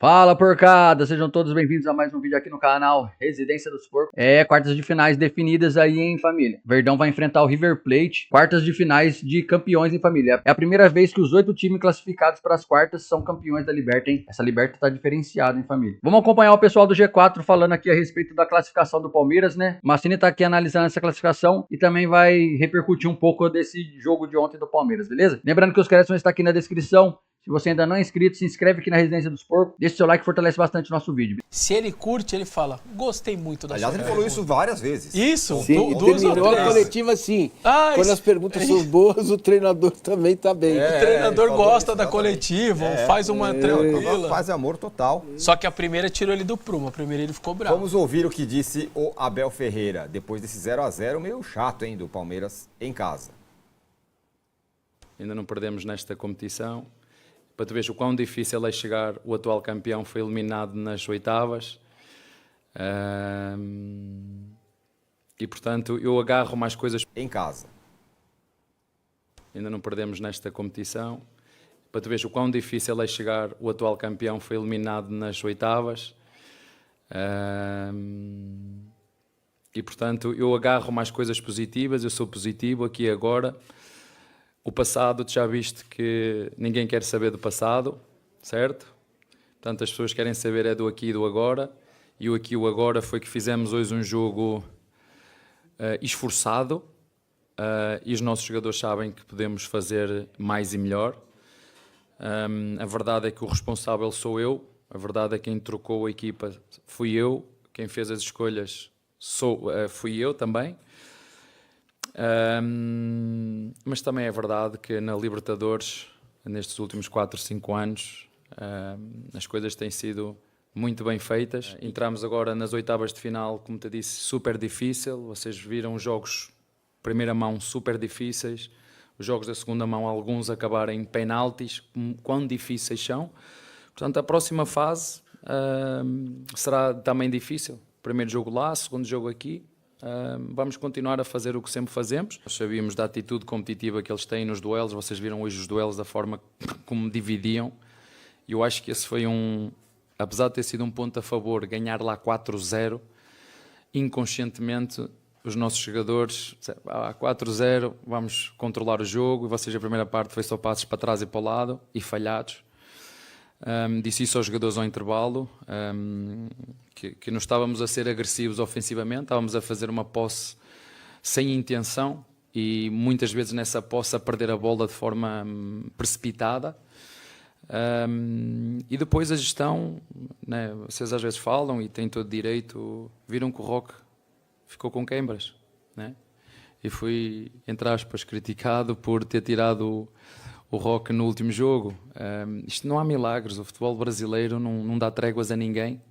Fala, porcada! Sejam todos bem-vindos a mais um vídeo aqui no canal Residência dos Porcos. Quartas de finais definidas aí, hein, família? Verdão vai enfrentar o River Plate, quartas de finais de campeões em família. É a primeira vez que os 8 times classificados para as quartas são campeões da Liberta, hein? Essa Liberta tá diferenciada, hein, família? Vamos acompanhar o pessoal do G4 falando aqui a respeito da classificação do Palmeiras, né? O Massini tá aqui analisando essa classificação e também vai repercutir um pouco desse jogo de ontem do Palmeiras, beleza? Lembrando que os créditos vão estar aqui na descrição. Se você ainda não é inscrito, se inscreve aqui na Residência dos Porcos. Deixa o seu like, fortalece bastante o nosso vídeo. Se ele curte, ele fala, gostei muito da sua Aliás, ele falou isso várias vezes. Isso, Sim, terminou a coletiva assim. Quando as perguntas são boas, o treinador também tá bem. O treinador gosta da coletiva, faz uma tranquila. Faz amor total. Só que a primeira tirou ele do prumo, a primeira ele ficou bravo. Vamos ouvir o que disse o Abel Ferreira, depois desse 0-0 meio chato, hein, do Palmeiras em casa. Ainda não perdemos nesta competição. Para tu veres o quão difícil é chegar, o atual campeão foi eliminado nas oitavas. E, portanto, eu agarro mais coisas... Em casa. Ainda não perdemos nesta competição. Para tu veres o quão difícil é chegar, o atual campeão foi eliminado nas oitavas. E, portanto, eu agarro mais coisas positivas, eu sou positivo aqui e agora. O passado, tu já viste que ninguém quer saber do passado, certo? Portanto, as pessoas querem saber é do aqui e do agora. E o aqui e o agora foi que fizemos hoje um jogo esforçado e os nossos jogadores sabem que podemos fazer mais e melhor. A verdade é que o responsável sou eu, a verdade é que quem trocou a equipa fui eu, quem fez as escolhas fui eu também. Mas também é verdade que na Libertadores, nestes últimos 4, 5 anos, as coisas têm sido muito bem feitas. Entramos agora nas oitavas de final, como te disse, super difícil. Vocês viram os jogos primeira mão super difíceis, os jogos da segunda mão, alguns acabarem em penaltis, quão difíceis são. Portanto, a próxima fase será também difícil. Primeiro jogo lá, segundo jogo aqui. Vamos continuar a fazer o que sempre fazemos. Nós sabíamos da atitude competitiva que eles têm nos duelos. Vocês viram hoje os duelos, da forma como dividiam. E eu acho que esse foi apesar de ter sido um ponto a favor, ganhar lá 4-0, inconscientemente os nossos jogadores, 4-0, vamos controlar o jogo. E vocês, a primeira parte foi só passos para trás e para o lado e falhados. Disse isso aos jogadores ao intervalo, que não estávamos a ser agressivos ofensivamente, estávamos a fazer uma posse sem intenção e muitas vezes nessa posse a perder a bola de forma precipitada. E depois a gestão, né, vocês às vezes falam e têm todo direito, viram que o Roque ficou com queimbras, né? E fui, entre aspas, criticado por ter tirado o Roque no último jogo. Isto não há milagres, o futebol brasileiro não dá tréguas a ninguém.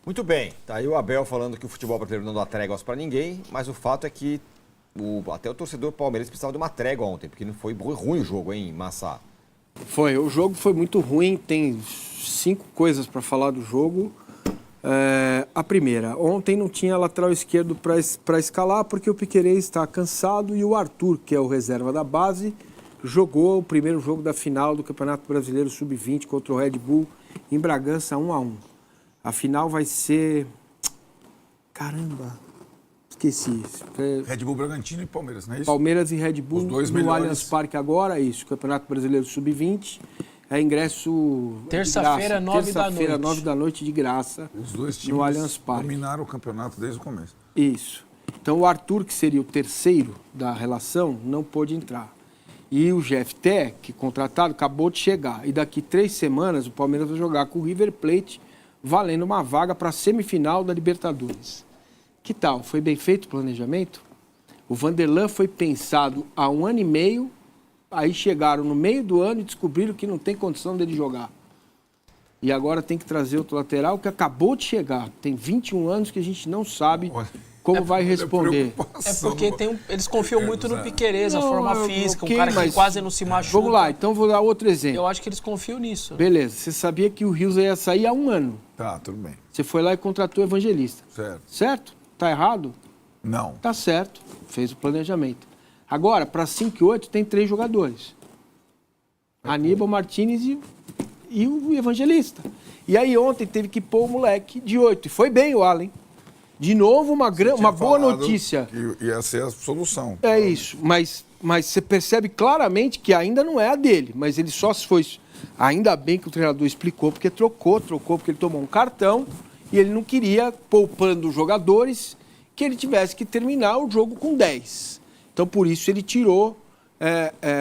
Muito bem, tá aí o Abel falando que o futebol brasileiro não dá tréguas para ninguém, mas o fato é que até o torcedor palmeirense precisava de uma trégua ontem, porque não foi ruim o jogo, hein, Massa? O jogo foi muito ruim, tem 5 coisas para falar do jogo. A primeira, ontem não tinha lateral esquerdo para escalar porque o Piquerez está cansado e o Arthur, que é o reserva da base, jogou o primeiro jogo da final do Campeonato Brasileiro Sub-20 contra o Red Bull em Bragança 1-1. A final vai ser... Caramba, esqueci. Red Bull, Bragantino e Palmeiras, não é isso? Palmeiras e Red Bull Os dois no melhores. Allianz Parque agora, isso, Campeonato Brasileiro Sub-20. É ingresso Terça-feira, 9 da noite. Terça-feira, 9 da noite, de graça. Os dois no Allianz times Parque. dominaram o campeonato desde o começo. Isso. Então o Arthur, que seria o terceiro da relação, não pôde entrar. E o Jefté, que contratado, acabou de chegar. E daqui 3 semanas o Palmeiras vai jogar com o River Plate, valendo uma vaga para a semifinal da Libertadores. Que tal? Foi bem feito o planejamento? O Vanderlan foi pensado há 1 ano e meio, aí chegaram no meio do ano e descobriram que não tem condição dele jogar. E agora tem que trazer outro lateral que acabou de chegar. Tem 21 anos que a gente não sabe como vai responder. É porque eles confiam muito no Piquerez, a forma física, um cara que mas quase não se machuca. Vamos lá, então vou dar outro exemplo. Eu acho que eles confiam nisso. Beleza, você sabia que o Rios ia sair há 1 ano. Tá, tudo bem. Você foi lá e contratou o Evangelista. Certo. Certo? Tá errado? Não. Tá certo. Fez o planejamento. Agora, para 5 e 8, tem 3 jogadores. Aníbal, Martínez e o Evangelista. E aí ontem teve que pôr o moleque de 8. E foi bem o Allen. De novo, uma boa notícia. Que ia ser a solução. É isso, mas você percebe claramente que ainda não é a dele, mas ele só se foi... Ainda bem que o treinador explicou, porque trocou porque ele tomou um cartão e ele não queria, poupando os jogadores, que ele tivesse que terminar o jogo com 10. Então, por isso, ele tirou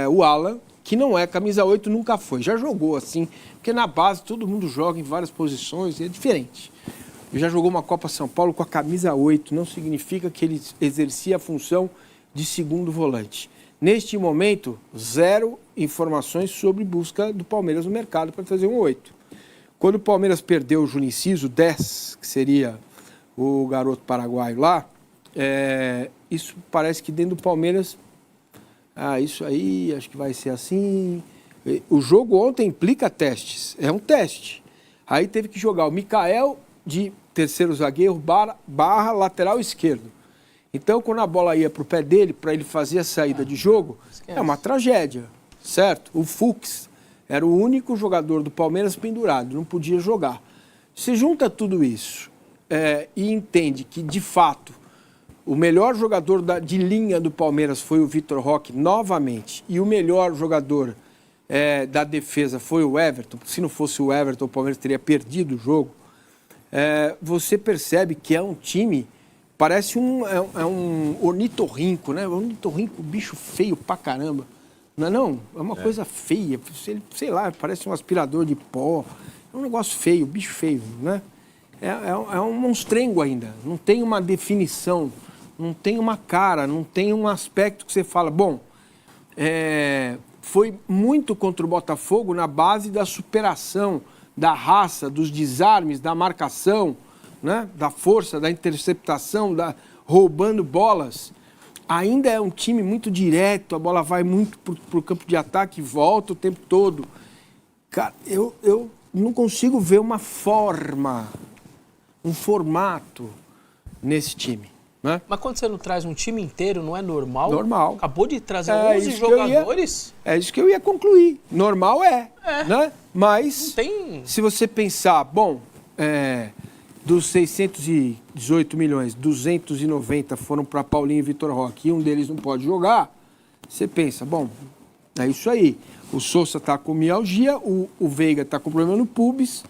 o Alan, que não é camisa 8, nunca foi. Já jogou assim, porque na base todo mundo joga em várias posições e é diferente. Ele já jogou uma Copa São Paulo com a camisa 8, não significa que ele exercia a função de segundo volante. Neste momento, 0 informações sobre busca do Palmeiras no mercado para trazer um 8. Quando o Palmeiras perdeu o Junicis, o 10, que seria o garoto paraguaio lá, isso parece que dentro do Palmeiras, isso aí, acho que vai ser assim. O jogo ontem implica testes, é um teste. Aí teve que jogar o Mikael de terceiro zagueiro barra lateral esquerdo. Então, quando a bola ia para o pé dele, para ele fazer a saída de jogo, é uma tragédia, certo? O Fux era o único jogador do Palmeiras pendurado, não podia jogar. Você junta tudo isso e entende que, de fato, o melhor jogador de linha do Palmeiras foi o Vitor Roque, novamente, e o melhor jogador da defesa foi o Everton. Se não fosse o Everton, o Palmeiras teria perdido o jogo. Você percebe que é um time... Parece um ornitorrinco, né? Ornitorrinco, bicho feio pra caramba. Não é não? É uma coisa feia. Sei lá, parece um aspirador de pó. É um negócio feio, bicho feio, né? É um monstrengo ainda. Não tem uma definição, não tem uma cara, não tem um aspecto que você fala, bom, foi muito contra o Botafogo na base da superação, da raça, dos desarmes, da marcação, né? Da força, da interceptação, roubando bolas. Ainda é um time muito direto, a bola vai muito para o campo de ataque e volta o tempo todo. Cara, eu não consigo ver uma forma, um formato nesse time. Né? Mas quando você não traz um time inteiro, não é normal? Normal. Acabou de trazer 11 jogadores? É isso que eu ia concluir. Normal né? Mas, se você pensar, bom... Dos 618 milhões, 290 foram para Paulinho e Vitor Roque, e um deles não pode jogar, você pensa, bom, é isso aí. O Sousa está com mialgia, o Veiga está com problema no pubis,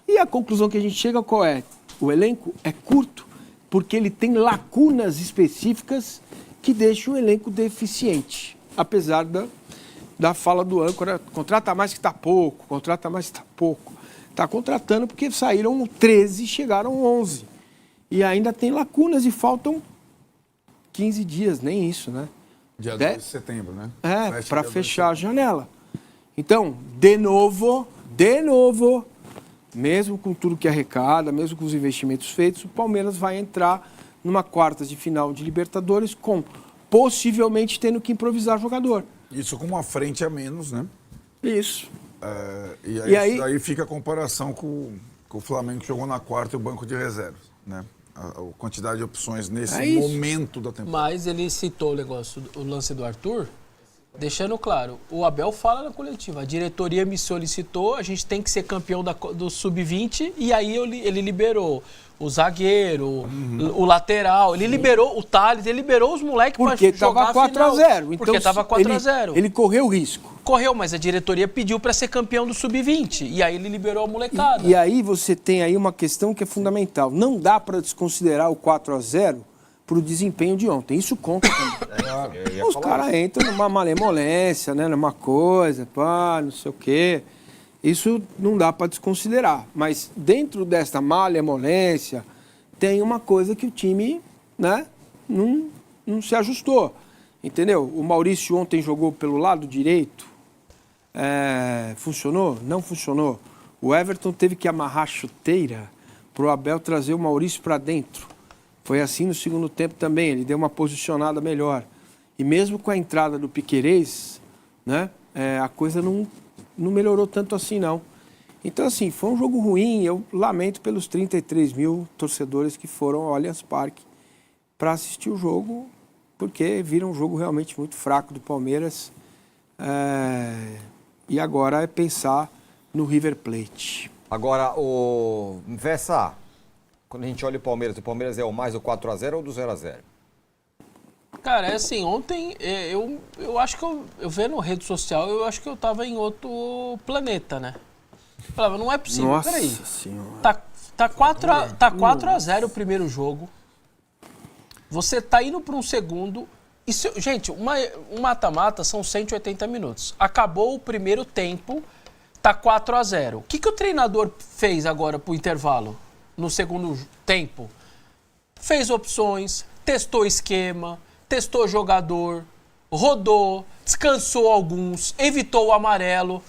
e a conclusão que a gente chega qual é? O elenco é curto, porque ele tem lacunas específicas que deixam o elenco deficiente, apesar da fala do âncora, contrata mais que está pouco, contrata mais que está pouco. Está contratando porque saíram 13 e chegaram 11. E ainda tem lacunas e faltam 15 dias, nem isso, né? Dia 2 de setembro, né? Para fechar a janela. Então, de novo, mesmo com tudo que arrecada, mesmo com os investimentos feitos, o Palmeiras vai entrar numa quartas de final de Libertadores com possivelmente tendo que improvisar jogador. Isso com uma frente a menos, né? Isso. E aí fica a comparação com o Flamengo que jogou na quarta e o banco de reservas, né? A quantidade de opções nesse momento da temporada. Mas ele citou o lance do Arthur, deixando claro, o Abel fala na coletiva, a diretoria me solicitou, a gente tem que ser campeão do Sub-20, e aí ele liberou o zagueiro, o lateral, ele liberou o Thales, ele liberou os moleques para jogar a final. Porque estava 4-0. Ele correu o risco. Correu, mas a diretoria pediu para ser campeão do Sub-20, e aí ele liberou a molecada. E aí você tem aí uma questão que é fundamental. Não dá para desconsiderar o 4-0 para o desempenho de ontem. Isso conta também. Os caras entram numa malemolência, né, numa coisa, não sei o quê. Isso não dá para desconsiderar. Mas dentro desta malemolência, tem uma coisa que o time, né, não se ajustou. Entendeu? O Maurício ontem jogou pelo lado direito. Funcionou? Não funcionou. O Everton teve que amarrar a chuteira para o Abel trazer o Maurício para dentro. Foi assim no segundo tempo também, ele deu uma posicionada melhor. E mesmo com a entrada do Piquerez, né, a coisa não melhorou tanto assim, não. Então, assim, foi um jogo ruim. Eu lamento pelos 33 mil torcedores que foram ao Allianz Parque para assistir o jogo, porque viram um jogo realmente muito fraco do Palmeiras. E agora é pensar no River Plate. Agora, o Vessa, quando a gente olha o Palmeiras é o mais do 4x0 ou do 0x0? Cara, é assim, ontem eu acho que eu vendo rede social, eu acho que eu tava em outro planeta, né? Eu falava, não é possível, Nossa peraí. Senhora. Tá 4x0 o primeiro jogo. Você tá indo para um segundo. Gente, um mata-mata são 180 minutos. Acabou o primeiro tempo, tá 4x0. O que o treinador fez agora pro intervalo? No segundo tempo? Fez opções, testou esquema, testou jogador, rodou, descansou alguns, evitou o amarelo.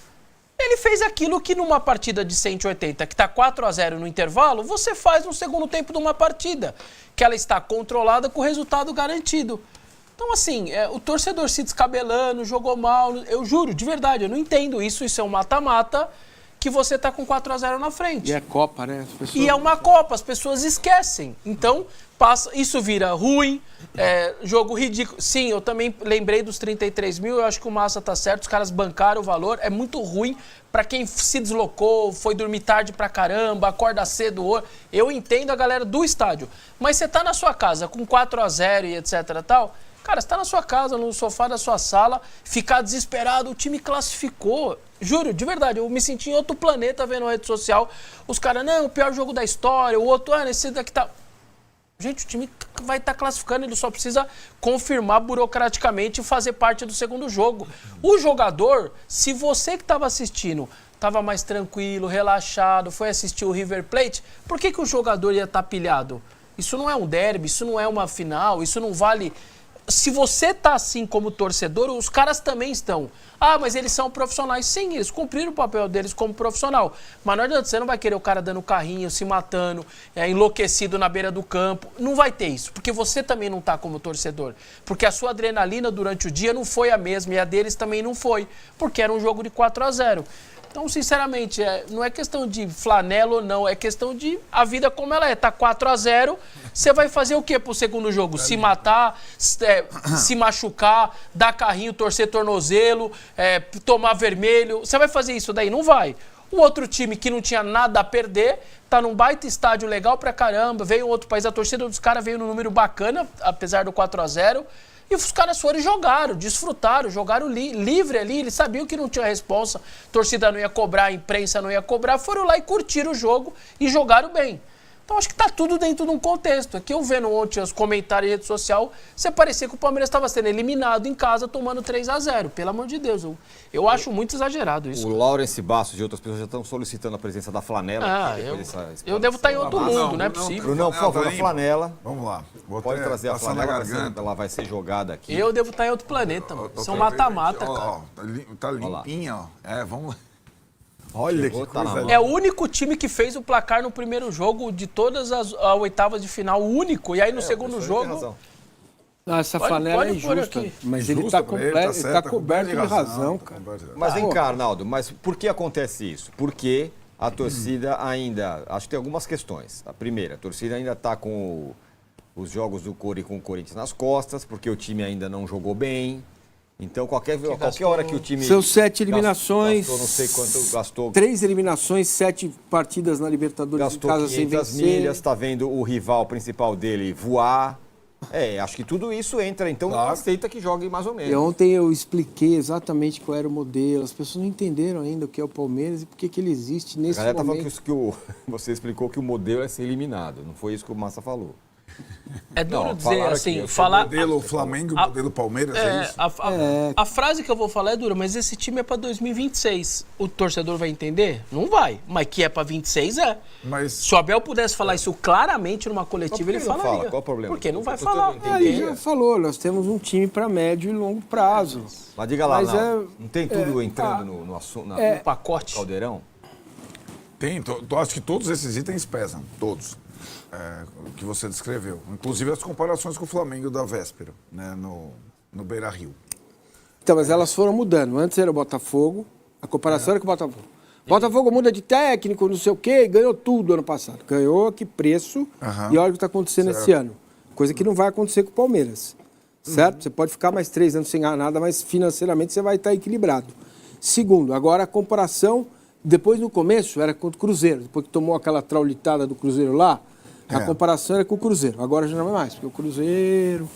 Ele fez aquilo que numa partida de 180, que está 4x0 no intervalo, você faz no segundo tempo de uma partida, que ela está controlada com o resultado garantido. Então, assim, o torcedor se descabelando, jogou mal, eu juro, de verdade, eu não entendo isso é um mata-mata que você está com 4x0 na frente. E é Copa, né? E é uma Copa, as pessoas esquecem. Então, isso vira ruim, jogo ridículo. Sim, eu também lembrei dos 33 mil, eu acho que o Massa tá certo, os caras bancaram o valor, é muito ruim para quem se deslocou, foi dormir tarde pra caramba, acorda cedo. Eu entendo a galera do estádio, mas você tá na sua casa com 4x0 e etc e tal, cara, você tá na sua casa, no sofá da sua sala, ficar desesperado, o time classificou. Juro, de verdade, eu me senti em outro planeta vendo a rede social. Os caras, não, o pior jogo da história, o outro, esse daqui tá... Gente, o time vai estar classificando, ele só precisa confirmar burocraticamente e fazer parte do segundo jogo. O jogador, se você que estava assistindo estava mais tranquilo, relaxado, foi assistir o River Plate, por que o jogador ia estar pilhado? Isso não é um derby, isso não é uma final, isso não vale... Se você tá assim como torcedor, os caras também estão. Ah, mas eles são profissionais. Sim, eles cumpriram o papel deles como profissional. Mas não adianta, você não vai querer o cara dando carrinho, se matando, enlouquecido na beira do campo. Não vai ter isso, porque você também não tá como torcedor. Porque a sua adrenalina durante o dia não foi a mesma e a deles também não foi, porque era um jogo de 4x0. Então, sinceramente, não é questão de flanela ou não, é questão de a vida como ela é. Tá 4x0, você vai fazer o quê pro segundo jogo? Se matar, se machucar, dar carrinho, torcer tornozelo, tomar vermelho. Você vai fazer isso daí? Não vai. O outro time que não tinha nada a perder, tá num baita estádio legal pra caramba, veio outro país, a torcida dos caras veio num número bacana, apesar do 4x0. E os caras foram e jogaram, desfrutaram, jogaram livre ali, eles sabiam que não tinha responsa, torcida não ia cobrar, a imprensa não ia cobrar, foram lá e curtiram o jogo e jogaram bem. Então acho que tá tudo dentro de um contexto. Aqui eu vendo ontem os comentários em rede social, você parecia que o Palmeiras estava sendo eliminado em casa tomando 3x0. Pelo amor de Deus, eu acho muito exagerado isso. O Laurence Bastos e outras pessoas já estão solicitando a presença da flanela. Eu devo estar em outro mundo, não é possível. Não, por favor, a flanela. Vamos lá. Pode trazer a flanela, ela vai ser jogada aqui. Eu devo estar em outro planeta, mano. São mata-mata, cara. Tá limpinha, ó. Vamos lá. Olha que coisa. É o único time que fez o placar no primeiro jogo de todas as oitavas de final, o único. E aí no segundo jogo... Essa flanela é injusta, mas ele está coberto de razão, cara. Mas vem cá, Arnaldo, mas por que acontece isso? Porque a torcida ainda... Acho que tem algumas questões. A primeira, a torcida ainda está com os jogos do com o Corinthians nas costas, porque o time ainda não jogou bem. Então, qualquer hora que o time... São 7 eliminações, gastou, não sei quanto gastou. 3 eliminações, 7 partidas na Libertadores de casa sem vencer. Gastou 500 milhas, está vendo o rival principal dele voar. Acho que tudo isso entra, então claro. Aceita que jogue mais ou menos. E ontem eu expliquei exatamente qual era o modelo, as pessoas não entenderam ainda o que é o Palmeiras e por que ele existe nesse momento. A galera está falando que você explicou que o modelo é ser eliminado, não foi isso que o Massa falou. É duro dizer assim, o modelo Flamengo e o modelo Palmeiras, é isso? A frase que eu vou falar é dura, mas esse time é para 2026. O torcedor vai entender? Não vai. Mas que é para 26 é. Mas... Se o Abel pudesse falar isso claramente numa coletiva, ele falaria. Qual o problema? Porque não vai falar. Ele já falou, nós temos um time para médio e longo prazo. Mas diga lá, não tem tudo entrando no assunto, no pacote? Caldeirão? Tem, acho que todos esses itens pesam, todos. O que você descreveu. Inclusive as comparações com o Flamengo da véspera, né, no Beira-Rio. Então, mas elas foram mudando. Antes era o Botafogo, a comparação era com o Botafogo. Botafogo muda de técnico, não sei o quê, ganhou tudo ano passado. Ganhou a que preço e olha o que está acontecendo esse ano. Coisa que não vai acontecer com o Palmeiras. Certo? Você pode ficar mais 3 anos sem ganhar nada, mas financeiramente você vai estar equilibrado. Segundo, agora a comparação Depois, no começo, era contra o Cruzeiro. Depois que tomou aquela traulitada do Cruzeiro lá, a comparação era com o Cruzeiro. Agora já não é mais, porque o Cruzeiro,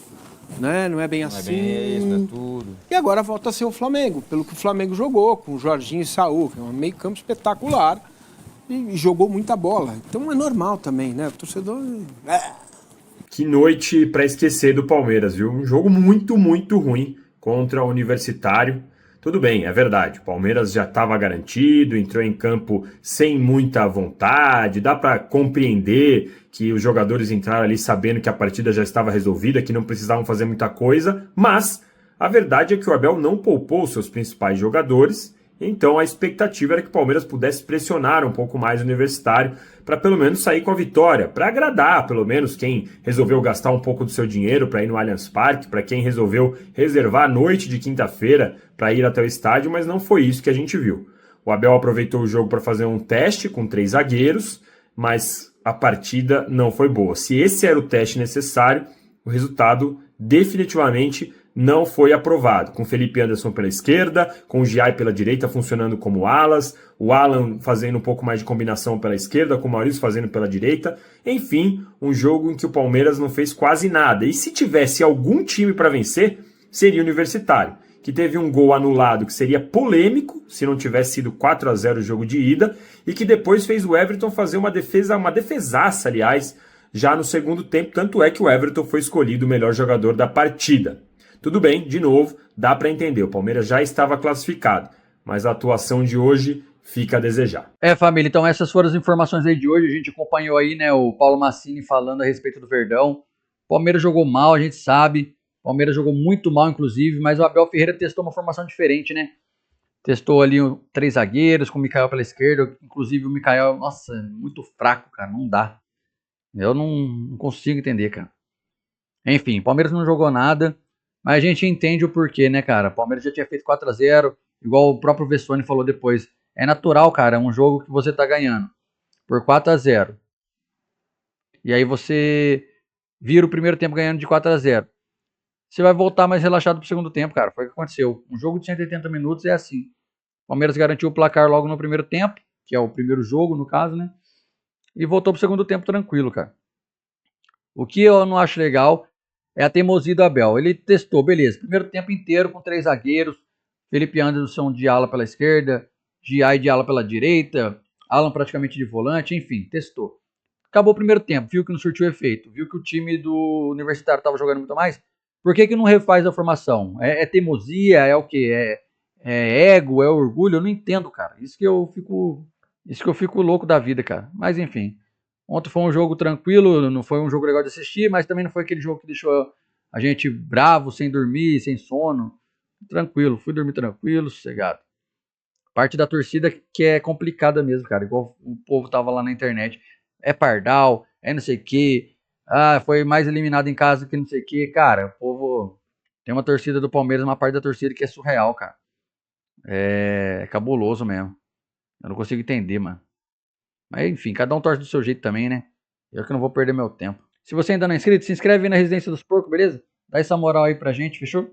né, não é bem assim. Não é bem isso, não é tudo. E agora volta a ser o Flamengo, pelo que o Flamengo jogou, com o Jorginho e Saúl, que é um meio campo espetacular, e jogou muita bola. Então é normal também, né? O torcedor... Que noite para esquecer do Palmeiras, viu? Um jogo muito, muito ruim contra o Universitário. Tudo bem, é verdade, o Palmeiras já estava garantido, entrou em campo sem muita vontade, dá para compreender que os jogadores entraram ali sabendo que a partida já estava resolvida, que não precisavam fazer muita coisa, mas a verdade é que o Abel não poupou seus principais jogadores, então a expectativa era que o Palmeiras pudesse pressionar um pouco mais o Universitário para pelo menos sair com a vitória, para agradar pelo menos quem resolveu gastar um pouco do seu dinheiro para ir no Allianz Parque, para quem resolveu reservar a noite de quinta-feira para ir até o estádio, mas não foi isso que a gente viu. O Abel aproveitou o jogo para fazer um teste com 3 zagueiros, mas a partida não foi boa. Se esse era o teste necessário, o resultado definitivamente não foi aprovado, com Felipe Anderson pela esquerda, com o Giai pela direita funcionando como alas, o Alan fazendo um pouco mais de combinação pela esquerda, com o Maurício fazendo pela direita, enfim, um jogo em que o Palmeiras não fez quase nada, e se tivesse algum time para vencer, seria o Universitário, que teve um gol anulado que seria polêmico, se não tivesse sido 4-0 o jogo de ida, e que depois fez o Everton fazer uma defesaça, aliás, já no segundo tempo, tanto é que o Everton foi escolhido o melhor jogador da partida. Tudo bem, de novo, dá para entender, o Palmeiras já estava classificado, mas a atuação de hoje fica a desejar. Família, então essas foram as informações aí de hoje, a gente acompanhou aí, né, o Paulo Massini falando a respeito do Verdão. O Palmeiras jogou mal, a gente sabe, o Palmeiras jogou muito mal, inclusive, mas o Abel Ferreira testou uma formação diferente, né? Testou ali 3 zagueiros, com o Mikael pela esquerda, inclusive o Mikael, nossa, muito fraco, cara, não dá. Eu não consigo entender, cara. Enfim, o Palmeiras não jogou nada, mas a gente entende o porquê, né, cara? O Palmeiras já tinha feito 4-0, igual o próprio Vessone falou depois. É natural, cara, é um jogo que você tá ganhando por 4-0. E aí você vira o primeiro tempo ganhando de 4-0. Você vai voltar mais relaxado pro segundo tempo, cara. Foi o que aconteceu. Um jogo de 180 minutos é assim. O Palmeiras garantiu o placar logo no primeiro tempo, que é o primeiro jogo, no caso, né? E voltou pro segundo tempo tranquilo, cara. O que eu não acho legal é a teimosia do Abel. Ele testou, beleza, primeiro tempo inteiro com 3 zagueiros, Felipe Anderson de ala pela esquerda, Giai de ala pela direita, Alan praticamente de volante, enfim, testou. Acabou o primeiro tempo, viu que não surtiu efeito, viu que o time do Universitário estava jogando muito mais, por que não refaz a formação? É teimosia, é o quê? É ego, é orgulho? Eu não entendo, cara. Isso que eu fico louco da vida, cara. Mas enfim. Ontem foi um jogo tranquilo, não foi um jogo legal de assistir, mas também não foi aquele jogo que deixou a gente bravo, sem dormir, sem sono. Tranquilo, fui dormir tranquilo, sossegado. Parte da torcida que é complicada mesmo, cara. Igual o povo tava lá na internet. É pardal, é não sei o quê. Ah, foi mais eliminado em casa que não sei o quê. Cara, o povo... Tem uma torcida do Palmeiras, uma parte da torcida que é surreal, cara. É cabuloso mesmo. Eu não consigo entender, mano. Mas enfim, cada um torce do seu jeito também, né? Eu que não vou perder meu tempo. Se você ainda não é inscrito, se inscreve aí na Residência dos Porcos, beleza? Dá essa moral aí pra gente, fechou?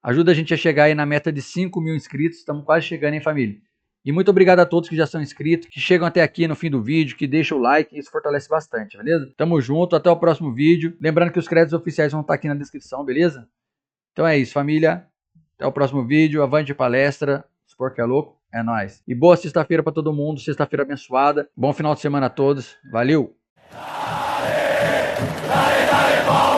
Ajuda a gente a chegar aí na meta de 5 mil inscritos. Estamos quase chegando, hein, família? E muito obrigado a todos que já são inscritos, que chegam até aqui no fim do vídeo, que deixam o like, isso fortalece bastante, beleza? Tamo junto, até o próximo vídeo. Lembrando que os créditos oficiais vão estar aqui na descrição, beleza? Então é isso, família. Até o próximo vídeo. Avante palestra. Os Porcos é louco. É nóis. E boa sexta-feira pra todo mundo. Sexta-feira abençoada. Bom final de semana a todos. Valeu! Dale, dale, dale,